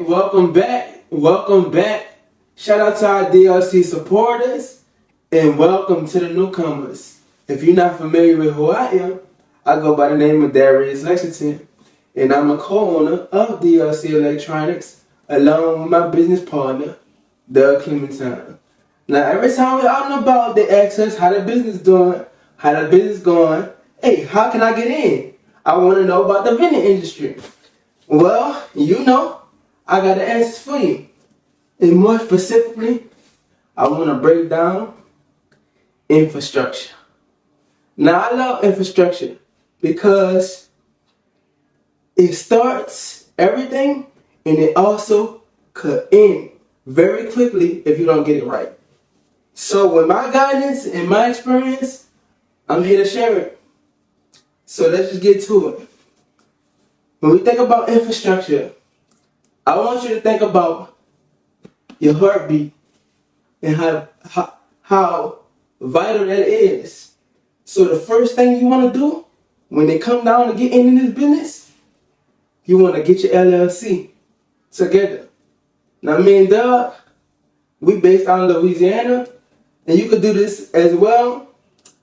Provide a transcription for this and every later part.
welcome back. Shout out to our DLC supporters and welcome to the newcomers. If you're not familiar with who I am, I go by the name of Darius Lexington and I'm a co-owner of DLC Electronics along with my business partner, Doug Clementine. Now every time we're out and about, they ask us how the business doing, how the business going. Hey, how can I get in? I want to know about the vending industry. Well, I got the answers for you. And more specifically, I want to break down infrastructure. Now, I love infrastructure because it starts everything and it also could end very quickly if you don't get it right. So with my guidance and my experience, I'm here to share it. So let's just get to it. When we think about infrastructure, I want you to think about your heartbeat and how vital that is. So the first thing you want to do when they come down to get into this business, you want to get your LLC together. Now me and Doug, we based out of Louisiana, and you could do this as well.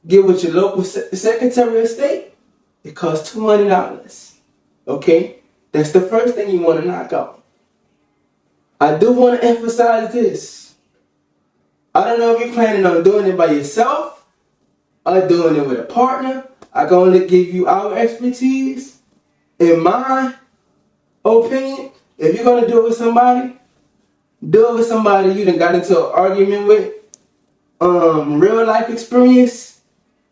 Get with your local Secretary of State. It costs $200. Okay? That's the first thing you want to knock out. I do want to emphasize this. I don't know if you're planning on doing it by yourself or doing it with a partner. I can only give you our expertise. In my opinion, if you're going to do it with somebody, do it with somebody you done got into an argument with, real life experience.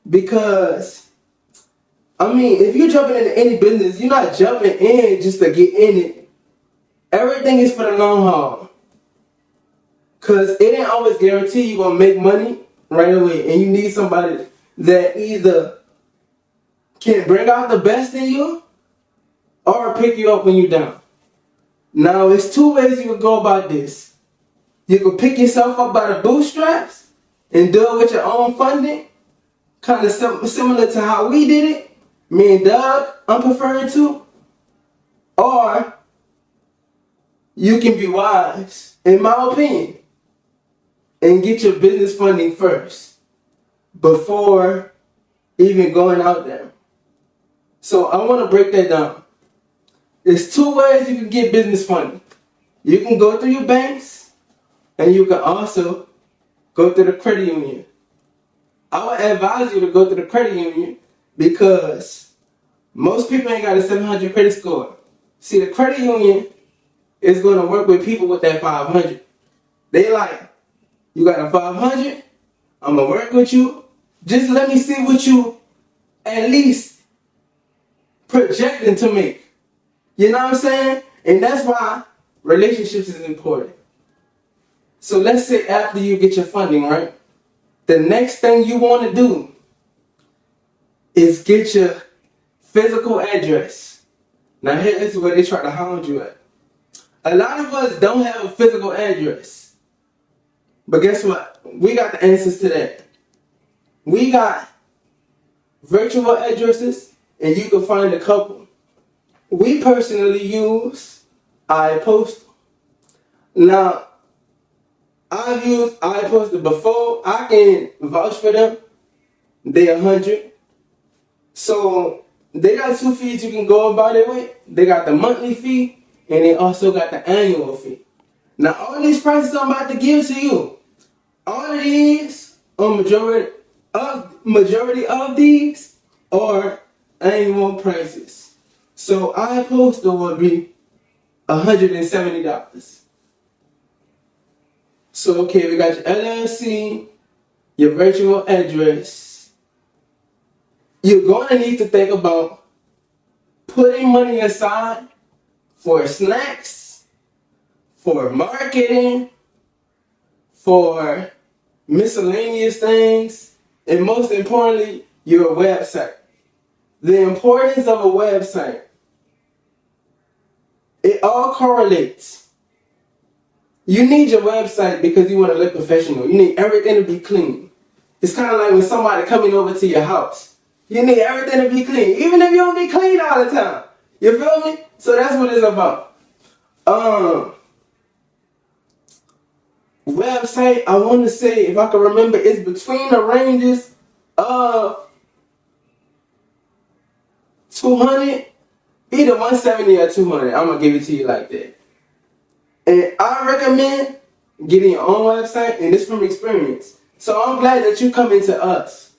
Because, if you're jumping into any business, you're not jumping in just to get in it. Everything is for the long haul. Because it ain't always guarantee you're going to make money right away. And you need somebody that either can bring out the best in you or pick you up when you're down. Now, there's two ways you can go about this. You can pick yourself up by the bootstraps and do it with your own funding. Kind of similar to how we did it. Me and Doug, I'm preferring to. Or you can be wise, in my opinion, and get your business funding first before even going out there. So I want to break that down. There's two ways you can get business funding. You can go through your banks, and you can also go through the credit union. I would advise you to go through the credit union because most people ain't got a 700 credit score. See, the credit union is going to work with people with that 500. They like, you got a 500, I'm going to work with you. Just let me see what you at least projecting to make. You know what I'm saying? And that's why relationships is important. So let's say after you get your funding, right? The next thing you want to do is get your physical address. Now here is where they try to hound you at. A lot of us don't have a physical address. But guess what? We got the answers to that. We got virtual addresses, and you can find a couple. We personally use iPostal. Now, I've used iPostal before. I can vouch for them. They're 100. So, they got two fees you can go about it with. They got the monthly fee, and they also got the annual fee. Now, all these prices I'm about to give to you, all of these, or majority of these, are annual prices. So, iPostal will be $170. So, okay, we got your LLC, your virtual address. You're going to need to think about putting money aside for snacks, for marketing, for miscellaneous things, and most importantly, your website. The importance of a website. It all correlates. You need your website because you want to look professional. You need everything to be clean. It's kind of like when somebody coming over to your house. You need everything to be clean, even if you don't be clean all the time. You feel me? So that's what it's about. Website, I want to say, if I can remember, it's between the ranges of 200, either 170 or 200. I'm going to give it to you like that. And I recommend getting your own website, and this from experience. So I'm glad that you come into us.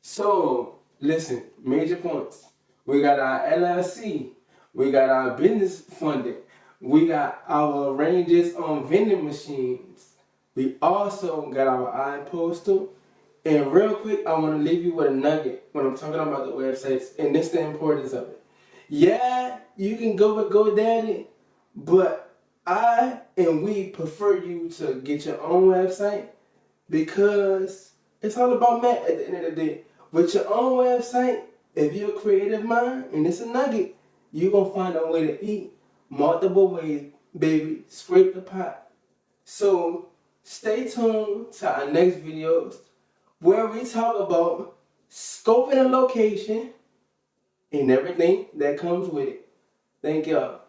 So, listen, major points. We got our LLC. We got our business funding. We got our ranges on vending machines. We also got our iPostal. And real quick, I want to leave you with a nugget when I'm talking about the websites, and this is the importance of it. Yeah, you can go with GoDaddy, but I and we prefer you to get your own website because it's all about Matt at the end of the day. With your own website, if you're a creative mind, and it's a nugget, you're going to find a way to eat multiple ways, baby. Scrape the pot. So stay tuned to our next videos where we talk about scoping a location and everything that comes with it. Thank y'all.